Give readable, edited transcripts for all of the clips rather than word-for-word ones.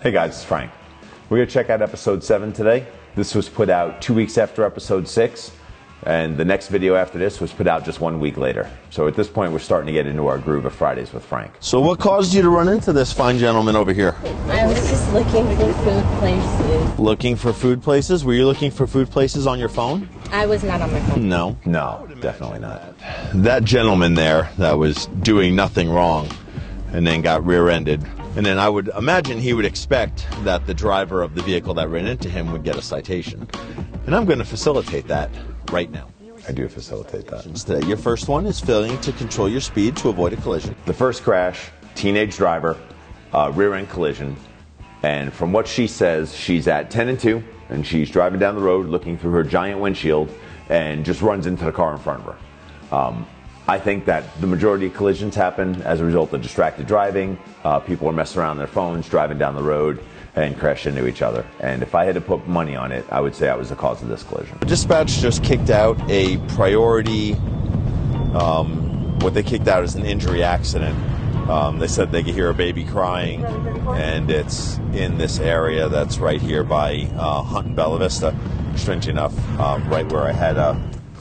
Hey guys, it's Frank. We're going to check out episode 7 today. This was put out 2 weeks after episode 6, and the next video after this was put out just 1 week later. So at this point, we're starting to get into our groove of Fridays with Frank. So what caused you to run into this fine gentleman over here? I was just looking for food places. Looking for food places? Were you looking for food places on your phone? I was not on my phone. No. No, definitely not. That gentleman there that was doing nothing wrong and then got rear-ended. And then I would imagine he would expect that the driver of the vehicle that ran into him would get a citation. And I'm going to facilitate that right now. I do facilitate that. Today, your first one is failing to control your speed to avoid a collision. The first crash, teenage driver, rear-end collision. And from what she says, she's at 10 and 2, and she's driving down the road looking through her giant windshield and just runs into the car in front of her. I think that the majority of collisions happen as a result of distracted driving. People are messing around on their phones, driving down the road, and crash into each other. And if I had to put money on it, I would say I was the cause of this collision. Dispatch just kicked out a priority, what they kicked out is an injury accident. They said they could hear a baby crying, and it's in this area that's right here by Hunt and Bella Vista. Strangely enough, right where I had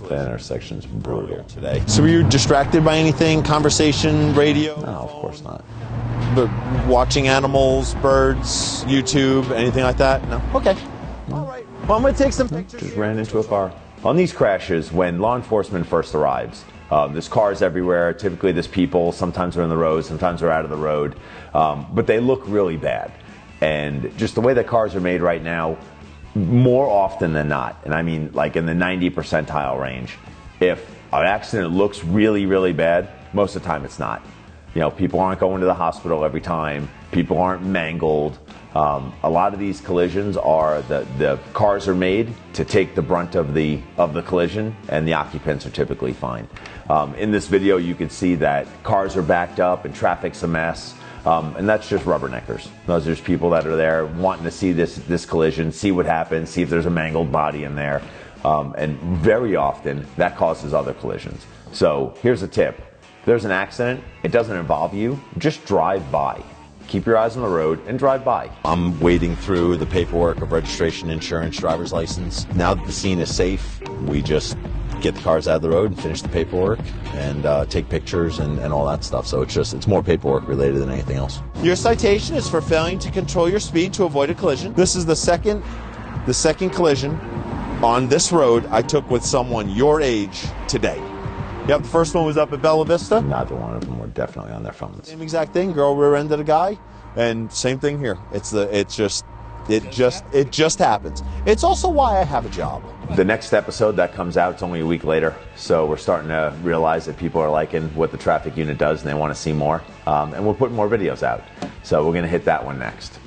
The intersection's brutal here today. So were you distracted by anything? Conversation, radio? No, of course not. But watching animals, birds, YouTube, anything like that? No? Okay. All right. Well, I'm going to take some pictures. Just ran into a car. On these crashes, when law enforcement first arrives, there's cars everywhere. Typically there's people. Sometimes they're in the road, sometimes they're out of the road. But they look really bad. And just the way that cars are made right now, more often than not, and I mean like in the 90 percentile range, if an accident looks really, really bad, most of the time it's not. You know, people aren't going to the hospital every time. People aren't mangled. A lot of these collisions are the cars are made to take the brunt of the collision, and the occupants are typically fine. In this video, you can see that cars are backed up and traffic's a mess. And that's just rubberneckers. Those are just people that are there wanting to see this collision, see what happens, see if there's a mangled body in there. And very often, that causes other collisions. So here's a tip. If there's an accident, it doesn't involve you, just drive by. Keep your eyes on the road and drive by. I'm wading through the paperwork of registration, insurance, driver's license. Now that the scene is safe, we just get the cars out of the road and finish the paperwork and take pictures and all that stuff. So it's more paperwork related than anything else. Your citation is for failing to control your speed to avoid a collision. This is the second collision on this road I took with someone your age today. Yep, the first one was up at Bella Vista. Neither one of them were definitely on their phones. Same exact thing. Girl rear-ended a guy, and same thing here. It just happens. It's also why I have a job. The next episode that comes out, it's only a week later, so we're starting to realize that people are liking what the traffic unit does and they want to see more, and we're putting more videos out. So we're going to hit that one next.